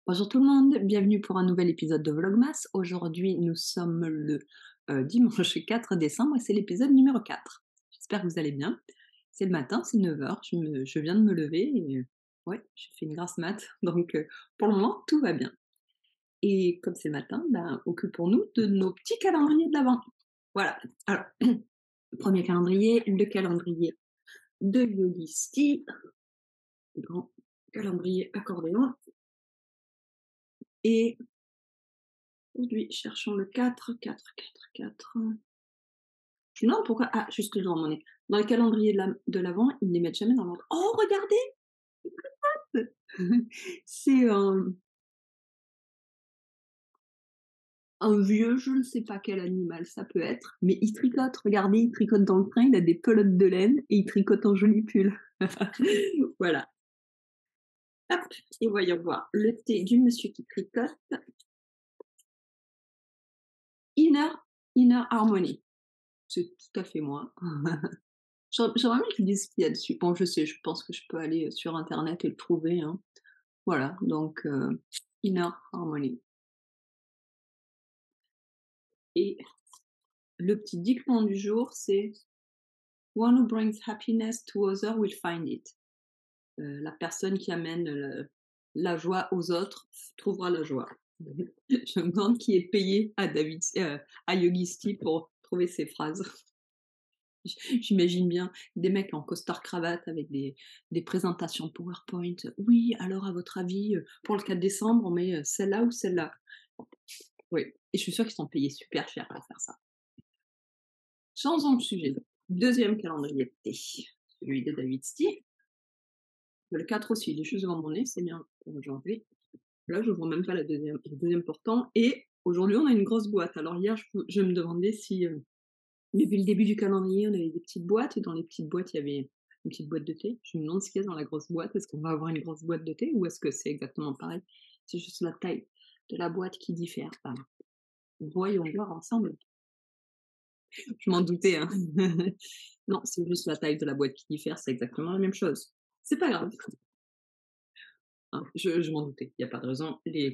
Bonjour tout le monde, bienvenue pour un nouvel épisode de Vlogmas. Aujourd'hui, nous sommes le dimanche 4 décembre et c'est l'épisode numéro 4. J'espère que vous allez bien. C'est le matin, c'est 9h, je viens de me lever et ouais, j'ai fait une grasse mat, donc pour le moment, tout va bien. Et comme c'est le matin, ben, occupons-nous de nos petits calendriers de l'Avent. Voilà, alors, le premier calendrier, le calendrier de Yogisti, le grand calendrier accordéon, et aujourd'hui, cherchons le 4, 4, 4, 4. Je me demande pourquoi. Ah, juste le jour de mon nez. Dans le calendrier de l'Avent, ils ne les mettent jamais dans l'ordre. Oh, regardez! C'est un vieux, je ne sais pas quel animal ça peut être, mais il tricote. Regardez, il tricote dans le train, il a des pelotes de laine et il tricote un joli pull. Voilà. Hop, et voyons voir. Le thé du monsieur qui tricote. Inner, Inner Harmony. C'est tout à fait moi. J'aimerais bien qu'ils disent ce qu'il y a dessus. Bon, je sais, je pense que je peux aller sur internet et le trouver, hein. Voilà, donc Inner Harmony. Et le petit dicton du jour, c'est One who brings happiness to others will find it. La personne qui amène la joie aux autres trouvera la joie. Je me demande qui est payé à Yogisti pour trouver ces phrases. J'imagine bien des mecs en costard-cravate avec des présentations PowerPoint. Oui, alors à votre avis, pour le 4 décembre, on met celle-là ou celle-là? Oui, et je suis sûre qu'ils sont payés super cher pour faire ça. Changeons de sujet. Deuxième calendrier de thé, celui de David Stee. Le 4 aussi, il est juste devant mon nez, c'est bien pour aujourd'hui. Là, je vois même pas le deuxième portant. Et aujourd'hui, on a une grosse boîte. Alors hier, je me demandais si depuis le début du calendrier, on avait des petites boîtes, et dans les petites boîtes, il y avait une petite boîte de thé. Je me demande ce qu'il y a dans la grosse boîte. Est-ce qu'on va avoir une grosse boîte de thé ou est-ce que c'est exactement pareil? C'est juste la taille de la boîte qui diffère. Enfin, voyons voir ensemble. Je m'en doutais, hein. Non, c'est juste la taille de la boîte qui diffère, c'est exactement la même chose. C'est pas grave. Hein, je m'en doutais, il n'y a pas de raison. Les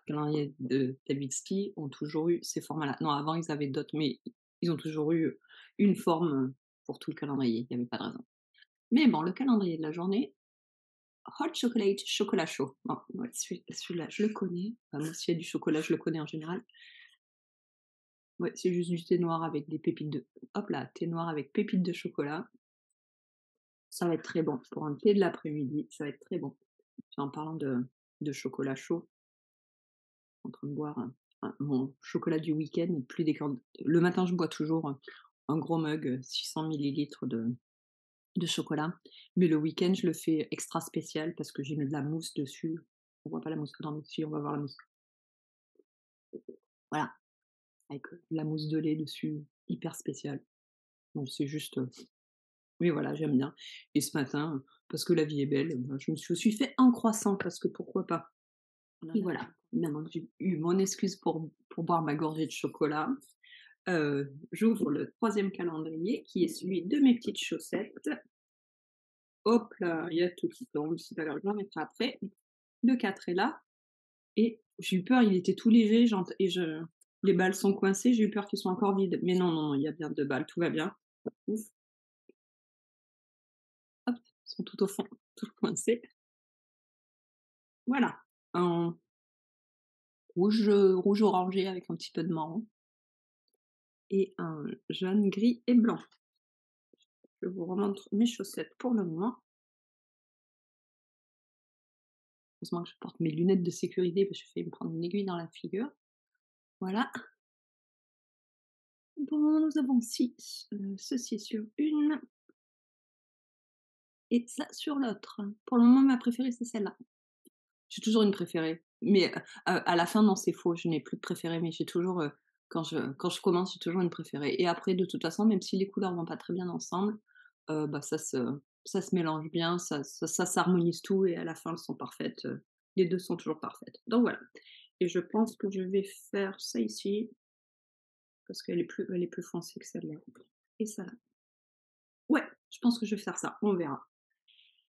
calendriers de Kavitsky ont toujours eu ces formats-là. Non, avant, ils avaient d'autres, mais ils ont toujours eu une forme pour tout le calendrier, il n'y avait pas de raison. Mais bon, le calendrier de la journée, hot chocolate, chocolat chaud. Bon, ouais, celui-là, je le connais. Enfin, moi, s'il y a du chocolat, je le connais en général. Ouais, c'est juste du thé noir avec des pépites de. Hop là, thé noir avec pépites de chocolat. Ça va être très bon. Pour un thé de l'après-midi, ça va être très bon. Puis en parlant de chocolat chaud, en train de boire mon chocolat du week-end, plus des le matin, je bois toujours un gros mug, 600 millilitres de chocolat. Mais le week-end, je le fais extra spécial parce que j'ai mis de la mousse dessus. On voit pas la mousse dedans, mais si, on va voir la mousse. Voilà, avec de la mousse de lait dessus, hyper spécial. Donc c'est juste, oui, voilà, j'aime bien. Et ce matin, parce que la vie est belle, bah, je me suis aussi fait un croissant parce que pourquoi pas. Et voilà, maintenant que j'ai eu mon excuse pour boire ma gorgée de chocolat, j'ouvre le troisième calendrier qui est celui de mes petites chaussettes. Hop là, il y a tout qui tombe, c'est pas grave, je le remettrai après. Le 4 est là et j'ai eu peur, il était tout léger les balles sont coincées, j'ai eu peur qu'ils soient encore vides. Mais non, non, non, il y a bien 2 balles, tout va bien. Ouf, hop, ils sont tout au fond, tout coincés. Voilà, un rouge orangé avec un petit peu de marron et un jaune, gris et blanc. Je vous remontre mes chaussettes pour le moment. Heureusement que je porte mes lunettes de sécurité parce que j'ai failli me prendre une aiguille dans la figure. Voilà. Bon, nous avons aussi ceci sur une et ça sur l'autre. Pour le moment, ma préférée, c'est celle-là. J'ai toujours une préférée, mais à la fin, non, c'est faux. Je n'ai plus de préférée, mais j'ai toujours, quand je commence, j'ai toujours une préférée. Et après, de toute façon, même si les couleurs vont pas très bien ensemble, bah, ça se mélange bien, ça s'harmonise tout et à la fin, elles sont parfaites. Les 2 sont toujours parfaites. Donc voilà. Et je pense que je vais faire ça ici, parce qu'elle est plus foncée que celle-là. Et ça là. Ouais, je pense que je vais faire ça, on verra.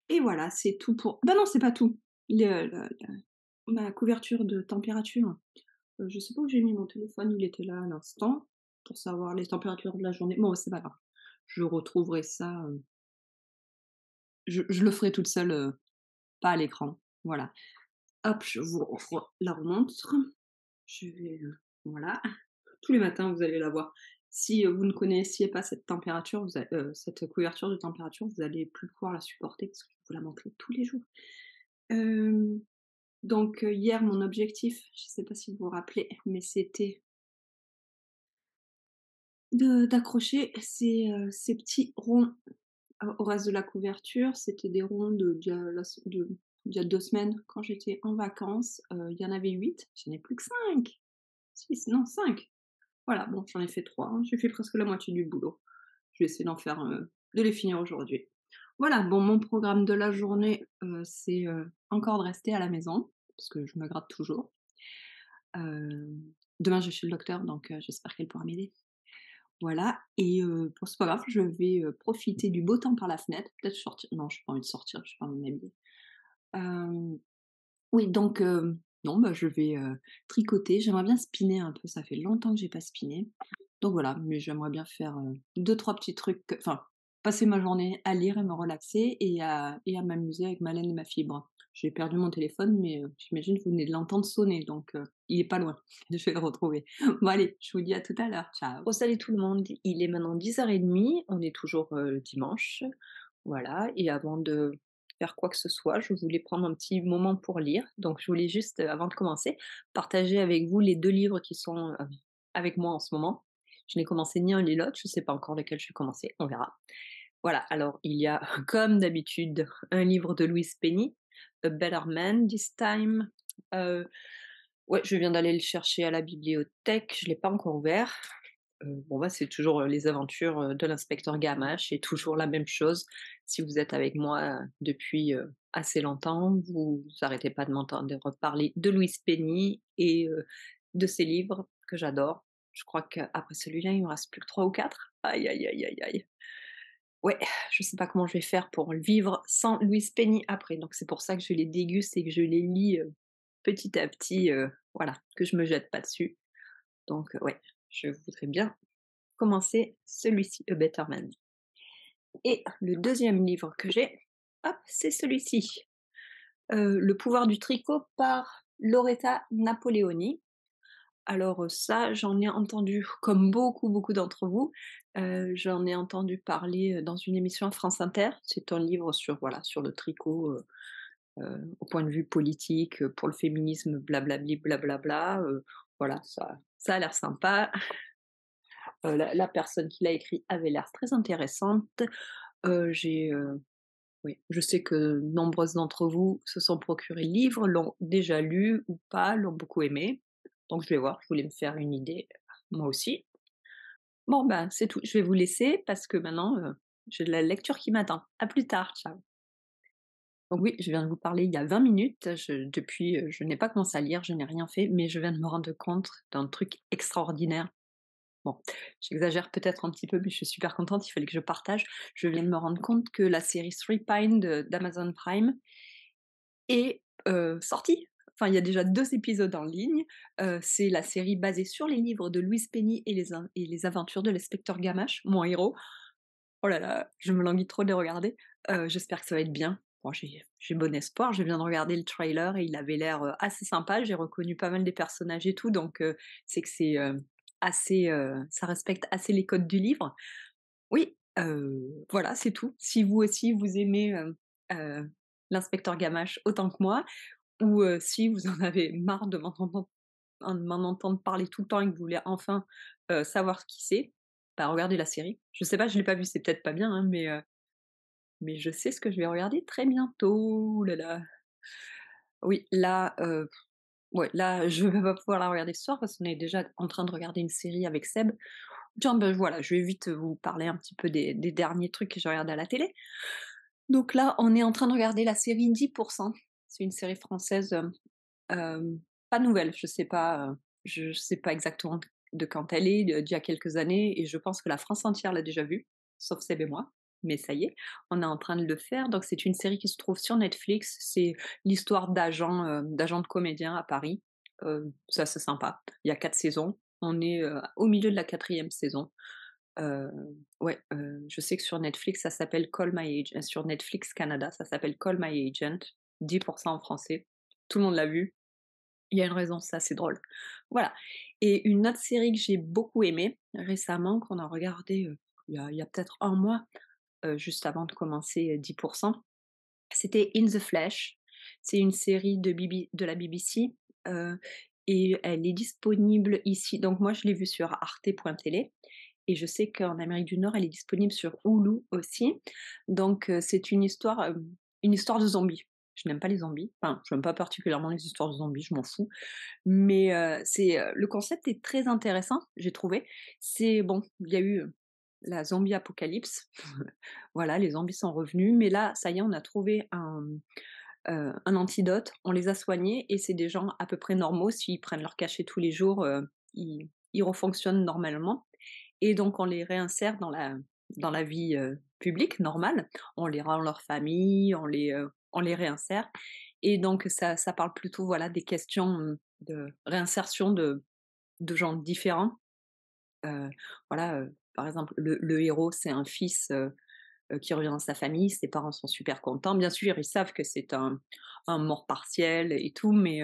Et voilà, c'est tout pour bah non, c'est pas tout. Le Ma couverture de température, je sais pas où j'ai mis mon téléphone, il était là à l'instant, pour savoir les températures de la journée. Bon, c'est pas grave, je retrouverai ça, je le ferai toute seule, pas à l'écran. Voilà. Hop, je vous la remontre. Je vais, voilà. Tous les matins, vous allez la voir. Si, vous ne connaissiez pas cette température, cette couverture de température, vous allez plus pouvoir la supporter parce que je vais vous la montrer tous les jours. Hem, donc, hier, mon objectif, je ne sais pas si vous vous rappelez, mais c'était de d'accrocher ces petits ronds au reste de la couverture. C'était des ronds d'il y a 2 semaines quand j'étais en vacances, il y en avait 8, j'en ai plus que 5, 6, non 5. Voilà, bon, j'en ai fait 3, hein, j'ai fait presque la moitié du boulot. Je vais essayer de les finir aujourd'hui. Voilà, bon, mon programme de la journée, c'est, encore de rester à la maison, parce que je me gratte toujours. Demain, je vais chez le docteur, donc j'espère qu'elle pourra m'aider. Voilà et bon, c'est pas grave, je vais, profiter du beau temps par la fenêtre, peut-être sortir non, j'ai pas envie de sortir, j'ai pas envie de m'habiller. Hem, oui, donc non, bah, je vais, tricoter. J'aimerais bien spinner un peu, ça fait longtemps que j'ai pas spiné. Donc voilà, mais j'aimerais bien faire, 2-3 petits trucs, enfin, passer ma journée à lire et me relaxer et à m'amuser avec ma laine et ma fibre. J'ai perdu mon téléphone, mais j'imagine que vous venez de l'entendre sonner, donc il est pas loin. Je vais le retrouver. Bon allez, je vous dis à tout à l'heure. Ciao. Oh salut tout le monde, il est maintenant 10h30, on est toujours, dimanche, voilà et avant de faire quoi que ce soit, je voulais prendre un petit moment pour lire. Donc je voulais juste, avant de commencer, partager avec vous les 2 livres qui sont, avec moi en ce moment. Je n'ai commencé ni un ni l'autre, je ne sais pas encore lequel je vais commencer, on verra. Voilà, alors il y a comme d'habitude un livre de Louise Penny, A Better Man This Time. Heu, ouais, je viens d'aller le chercher à la bibliothèque, je ne l'ai pas encore ouvert. Bon, bah, c'est toujours, les aventures, de l'inspecteur Gamache et toujours la même chose. Si vous êtes avec moi, depuis, assez longtemps, vous arrêtez pas de m'entendre parler de Louise Penny et de ses livres que j'adore. Je crois qu'après celui-là, il me reste plus que 3 ou 4. Aïe, aïe, aïe, aïe, aïe. Ouais, je sais pas comment je vais faire pour le vivre sans Louise Penny après, donc c'est pour ça que je les déguste et que je les lis, petit à petit, voilà, que je me jette pas dessus. Donc ouais, je voudrais bien commencer celui-ci, A Better Man. Et le deuxième livre que j'ai, hop, c'est celui-ci, Le pouvoir du tricot par Loretta Napoleoni. Alors, ça, j'en ai entendu, comme beaucoup, beaucoup d'entre vous, j'en ai entendu parler, dans une émission à France Inter. C'est un livre sur, voilà, sur le tricot, au point de vue politique, pour le féminisme, blablabli, blablabla, voilà, ça a l'air sympa. La personne qui l'a écrit avait l'air très intéressante. J'ai, oui, je sais que nombreuses d'entre vous se sont procurés le livre, l'ont déjà lu ou pas, l'ont beaucoup aimé. Donc je vais voir, je voulais me faire une idée, moi aussi. Bon, ben, c'est tout. Je vais vous laisser parce que maintenant, j'ai de la lecture qui m'attend. À plus tard, ciao. Donc oui, je viens de vous parler il y a 20 minutes. Depuis, je n'ai pas commencé à lire, je n'ai rien fait, mais je viens de me rendre compte d'un truc extraordinaire. Bon, j'exagère peut-être un petit peu, mais je suis super contente, il fallait que je partage. Je viens de me rendre compte que la série Three Pine d'Amazon Prime est, sortie. Enfin, il y a déjà 2 épisodes en ligne. C'est la série basée sur les livres de Louise Penny et les aventures de l'inspecteur Gamache, mon héros. Oh là là, je me languis trop de les regarder. J'espère que ça va être bien. Bon, j'ai bon espoir, je viens de regarder le trailer et il avait l'air, assez sympa. J'ai reconnu pas mal des personnages et tout, donc c'est que c'est, assez, ça respecte assez les codes du livre. Oui, voilà, c'est tout. Si vous aussi vous aimez, l'inspecteur Gamache autant que moi ou si vous en avez marre de m'en entendre parler tout le temps et que vous voulez enfin, savoir ce qui c'est, bah, regardez la série. Je sais pas, je l'ai pas vue, c'est peut-être pas bien, hein, mais je sais ce que je vais regarder très bientôt. Ouh là là. Oui, là, ouais, là, je vais pas pouvoir la regarder ce soir parce qu'on est déjà en train de regarder une série avec Seb. Tiens, ben, voilà, je vais vite vous parler un petit peu des derniers trucs que j'ai regardés à la télé. Donc là, on est en train de regarder la série 10. C'est une série française, pas nouvelle, je sais pas exactement de quand elle est, d'il y a quelques années et je pense que la France entière l'a déjà vue, sauf Seb et moi. mais ça y est, on est en train de le faire. Donc c'est une série qui se trouve sur Netflix. C'est l'histoire d'agents de comédiens à Paris. C'est assez sympa. Il y a 4 saisons. On est, au milieu de la quatrième saison. Heu, ouais, je sais que sur Netflix, ça s'appelle Call My Agent. Sur Netflix Canada, ça s'appelle Call My Agent, 10% en français. Tout le monde l'a vu. Il y a une raison, c'est assez drôle. Voilà. Et une autre série que j'ai beaucoup aimée récemment, qu'on a regardée, il y a peut-être un mois, juste avant de commencer, 10%, c'était In the Flesh. C'est une série de la BBC, heu et elle est disponible ici. Donc moi, je l'ai vue sur arte.tv et je sais qu'en Amérique du Nord, elle est disponible sur Hulu aussi. Donc c'est une histoire de zombies. Je n'aime pas les zombies, enfin, je n'aime pas particulièrement les histoires de zombies, je m'en fous. Mais le concept est très intéressant, j'ai trouvé. C'est bon, il y a eu, la zombie apocalypse. Voilà, les zombies sont revenus, mais là, ça y est, on a trouvé un antidote, on les a soignés et c'est des gens à peu près normaux. S'ils prennent leur cachet tous les jours, ils refonctionnent normalement et donc on les réinsère dans la vie, publique normale. On les rend leur famille, on les réinsère et donc ça parle plutôt, voilà, des questions, de réinsertion de gens différents. Voilà, par exemple, le héros, c'est un fils, qui revient dans sa famille, ses parents sont super contents. Bien sûr, ils savent que c'est un mort partiel et tout, mais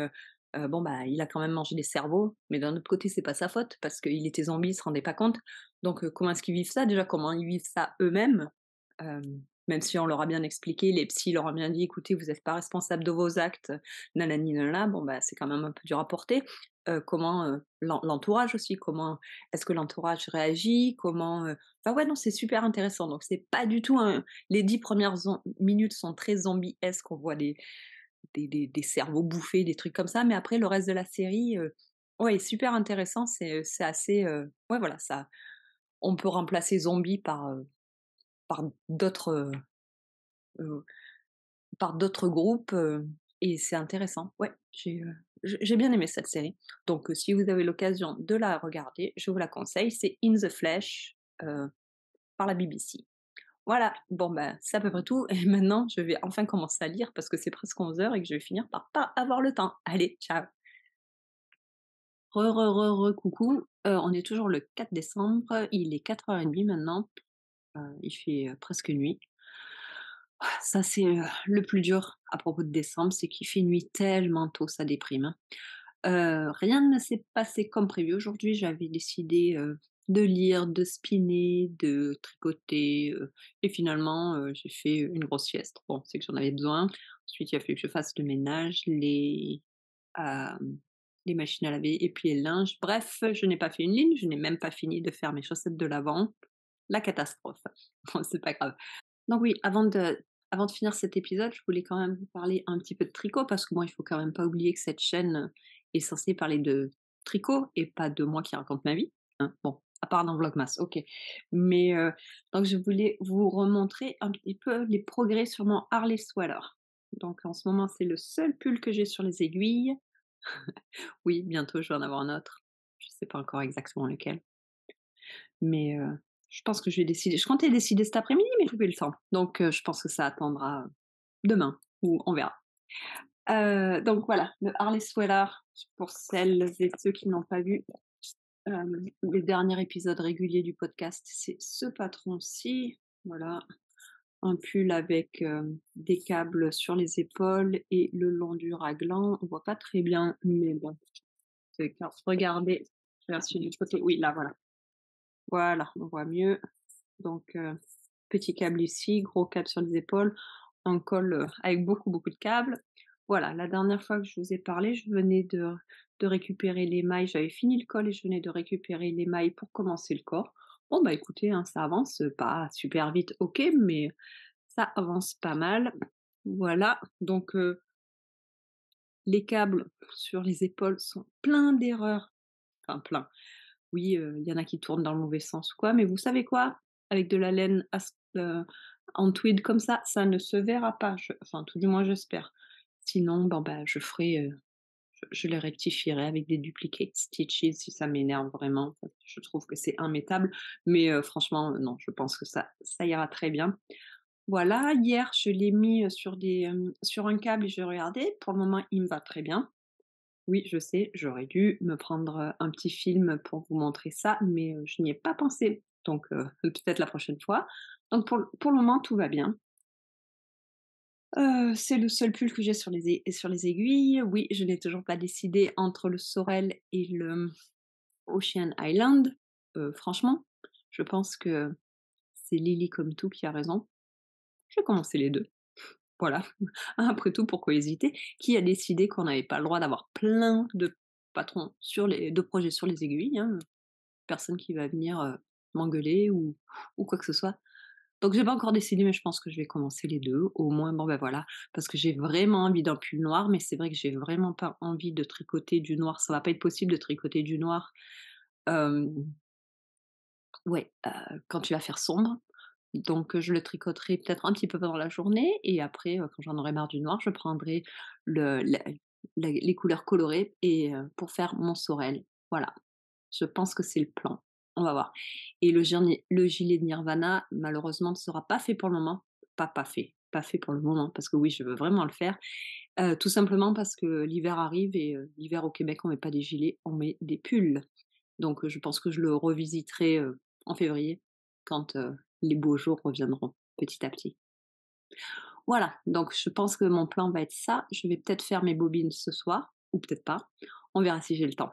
bon, bah, il a quand même mangé des cerveaux, mais d'un autre côté, c'est pas sa faute parce qu'il était zombie, il se rendait pas compte. Donc comment est-ce qu'ils vivent ça déjà? Comment ils vivent ça eux-mêmes? Même si on leur a bien expliqué, les psys leur ont bien dit: «Écoutez, vous êtes pas responsable de vos actes, nanani nanana», bon, bah, c'est quand même un peu dur à porter. Comment, l'entourage aussi, comment est-ce que l'entourage réagit? Comment, enfin ouais, non, c'est super intéressant. Donc c'est pas du tout un les 10 premières minutes sont très zombiesques, on voit des cerveaux bouffés, des trucs comme ça, mais après le reste de la série, ouais, est super intéressant. C'est assez, ouais, voilà, ça on peut remplacer zombie par d'autres, heu, par d'autres groupes, et c'est intéressant. Ouais, j'ai bien aimé cette série. Donc si vous avez l'occasion de la regarder, je vous la conseille, c'est In the Flesh, par la BBC. Voilà, bon, bah, c'est à peu près tout et maintenant je vais enfin commencer à lire parce que c'est presque 11 heures et que je vais finir par pas avoir le temps. Allez, ciao! Coucou, on est toujours le 4 décembre, il est 4h30 maintenant, il fait, presque nuit. Ça, c'est, le plus dur à propos de décembre, c'est qu'il fait nuit tellement tôt, ça déprime, hein. Rien ne s'est passé comme prévu aujourd'hui. J'avais décidé, de lire, de spinner, de tricoter, et finalement, j'ai fait une grosse sieste. Bon, c'est que j'en avais besoin. Ensuite, il a fallu que je fasse le ménage, hem, les machines à laver et puis le linge. Bref, je n'ai pas fait une ligne, je n'ai même pas fini de faire mes chaussettes de l'avant. La catastrophe. Bon, c'est pas grave. Donc oui, avant de finir cet épisode, je voulais quand même vous parler un petit peu de tricot parce que moi, il faut quand même pas oublier que cette chaîne, est censée parler de tricot et pas de moi qui raconte ma vie, hein. Bon, à part dans Vlogmas, OK. Mais donc je voulais vous remontrer un petit peu les progrès sur mon Harley Sweater. Donc en ce moment, c'est le seul pull que j'ai sur les aiguilles. Oui, bientôt, je vais en avoir un autre. Je sais pas encore exactement lequel. Mais je pense que je comptais décider cet après-midi, mais j'ai pas eu le temps. Donc je pense que ça attendra demain ou on verra. Donc voilà, le Harley Sweater, pour celles et ceux qui n'ont pas vu, le dernier épisode régulier du podcast, c'est ce patron-ci. Voilà, un pull avec, des câbles sur les épaules et le long du raglan. On voit pas très bien, mais bon, c'est car regardez, je regarde celui du côté, oui, là, voilà. Voilà, on voit mieux. Donc, petit câble ici, gros câble sur les épaules, un col, avec beaucoup, beaucoup de câbles. Voilà, la dernière fois que je vous ai parlé, je venais de récupérer les mailles. J'avais fini le col et je venais de récupérer les mailles pour commencer le corps. Bon, bah, écoutez, hein, ça avance, pas super vite, OK, mais ça avance pas mal. Voilà, donc les câbles sur les épaules sont pleins d'erreurs, enfin plein. Oui, il y en a qui tournent dans le mauvais sens ou quoi, mais vous savez quoi? Avec de la laine en tweed comme ça ne se verra pas, enfin tout du moins j'espère. Sinon, bon bah, Je les rectifierai avec des duplicate stitches si ça m'énerve vraiment, parce que je trouve que c'est immétable, mais franchement, non, je pense que ça ira très bien. Voilà, hier, je l'ai mis, sur un câble et je regardais. Pour le moment, il me va très bien. Oui, je sais, j'aurais dû me prendre, un petit film pour vous montrer ça, mais je n'y ai pas pensé, donc peut-être la prochaine fois. Donc pour le moment, tout va bien. C'est le seul pull que j'ai sur les aiguilles. Oui, je n'ai toujours pas décidé entre le Sorel et le Ocean Island. Franchement, je pense que c'est Lily comme tout qui a raison. Je vais commencer les 2. Voilà. Après tout, pourquoi hésiter? Qui a décidé qu'on n'avait pas le droit d'avoir plein de patrons de projets sur les aiguilles, hein? Personne qui va venir, m'engueuler ou quoi que ce soit. Donc j'ai pas encore décidé, mais je pense que je vais commencer les 2. Au moins, bon, ben, voilà, parce que j'ai vraiment envie d'un pull noir, mais c'est vrai que j'ai vraiment pas envie de tricoter du noir. Ça va pas être possible de tricoter du noir, hem, ouais, quand il va faire sombre. Donc je le tricoterai peut-être un petit peu pendant la journée et après, quand j'en aurai marre du noir, je prendrai le la les couleurs colorées et pour faire mon sorel. Voilà, je pense que c'est le plan. On va voir et le gilet de Nirvana, malheureusement, ne sera pas fait pour le moment. Pas fait pour le moment parce que oui, je veux vraiment le faire, tout simplement parce que l'hiver arrive et l'hiver au Québec, on met pas des gilets, on met des pulls. Donc je pense que je le revisiterai, en février quand, les beaux jours reviendront petit à petit. Voilà, donc je pense que mon plan va être ça. Je vais peut-être faire mes bobines ce soir ou peut-être pas. On verra si j'ai le temps.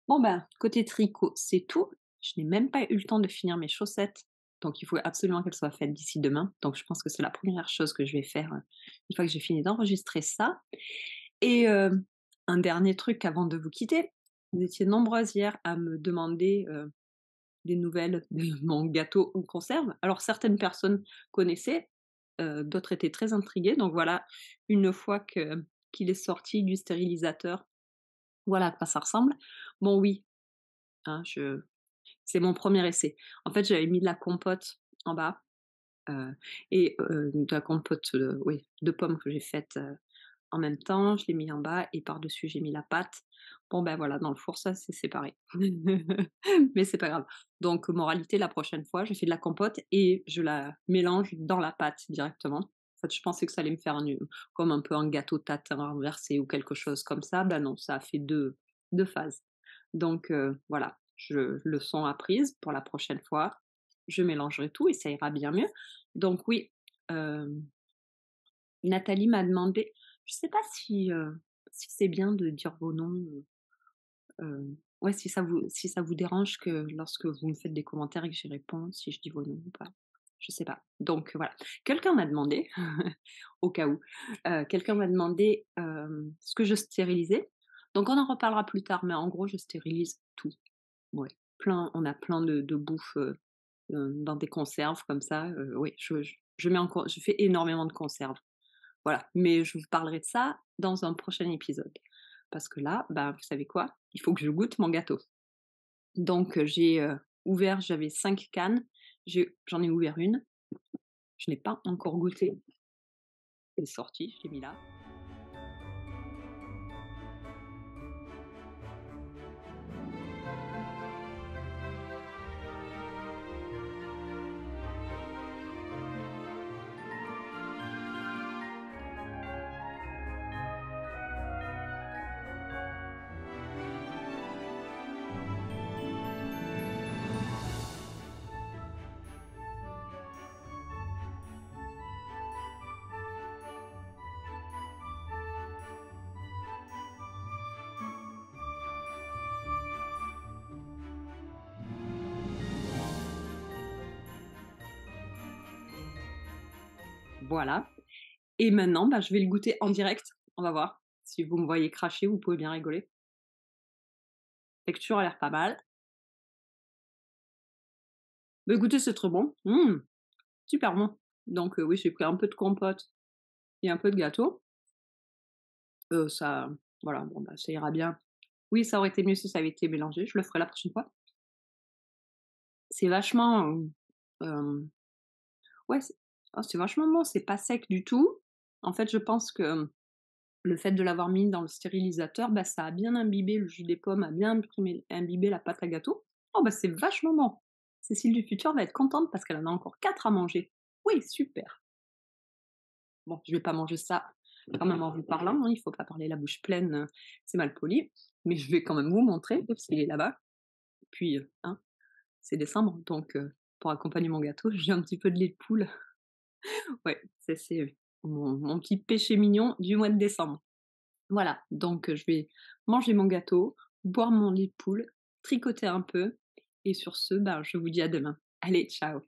Bon ben, côté tricot, c'est tout. Je n'ai même pas eu le temps de finir mes chaussettes, donc il faut absolument qu'elles soient faites d'ici demain. Donc je pense que c'est la première chose que je vais faire, une fois que j'ai fini d'enregistrer ça et un dernier truc avant de vous quitter. Vous étiez nombreuses hier à me demander, des nouvelles de mon gâteau en conserve. Alors certaines personnes connaissaient, d'autres étaient très intriguées. Donc voilà, une fois qu'il est sorti du stérilisateur, voilà à quoi ça ressemble. Bon oui, hein, c'est mon premier essai. En fait, j'avais mis de la compote en bas, heu et de la compote, oui, de pommes que j'ai faite, en même temps, je l'ai mis en bas et par-dessus, j'ai mis la pâte. Bon, ben voilà, dans le four, ça s'est séparé. Mais c'est pas grave. Donc, moralité, la prochaine fois, je fais de la compote et je la mélange dans la pâte directement. En fait, je pensais que ça allait me faire comme un peu un gâteau tatin renversé ou quelque chose comme ça. Ben non, ça a fait deux phases. Donc, voilà, je leçon apprise pour la prochaine fois. Je mélangerai tout et ça ira bien mieux. Donc oui, euh, Nathalie m'a demandé, je sais pas si c'est bien de dire vos noms, ouais, si ça vous dérange que lorsque vous me faites des commentaires et que j'y réponds, si je dis vos noms ou pas? Je sais pas. Donc voilà. Quelqu'un m'a demandé, au cas où, quelqu'un m'a demandé, ce que je stérilisais. Donc on en reparlera plus tard, mais en gros, je stérilise tout. Ouais, on a plein de bouffe, dans des conserves comme ça, oui, je mets encore je fais énormément de conserves. Voilà, mais je vous parlerai de ça dans un prochain épisode. Parce que là, bah, vous savez quoi? Il faut que je goûte mon gâteau. Donc, j'avais 5 cannes, j'en ai ouvert une, je n'ai pas encore goûté. Elle est sortie, je l'ai mis là. Voilà et maintenant, bah, je vais le goûter en direct. On va voir. Si vous me voyez cracher, vous pouvez bien rigoler. Texture a l'air pas mal. Bah, écoutez, c'est très bon. Mmh, super bon. Donc, oui, j'ai pris un peu de compote et un peu de gâteau. Ça voilà, bon, bah, ça ira bien. Oui, ça aurait été mieux si ça avait été mélangé, je le ferai la prochaine fois. C'est vachement, ouais, c'est vachement bon, c'est pas sec du tout. En fait, je pense que, le fait de l'avoir mis dans le stérilisateur, bah, ça a bien imbibé le jus des pommes, a bien imbibé la pâte à gâteau. Oh, bah, c'est vachement bon! Cécile du futur va être contente parce qu'elle en a encore 4 à manger. Oui, super! Bon, je vais pas manger ça quand même en vous parlant, hein, il faut pas parler la bouche pleine, c'est mal poli, mais je vais quand même vous montrer parce qu'il est là-bas. Puis, hein, c'est décembre, donc pour accompagner mon gâteau, j'ai un petit peu de lait de poule. Ouais, ça c'est, mon petit péché mignon du mois de décembre. Voilà, donc je vais manger mon gâteau, boire mon lait de poule, tricoter un peu et sur ce, ben, je vous dis à demain. Allez, ciao!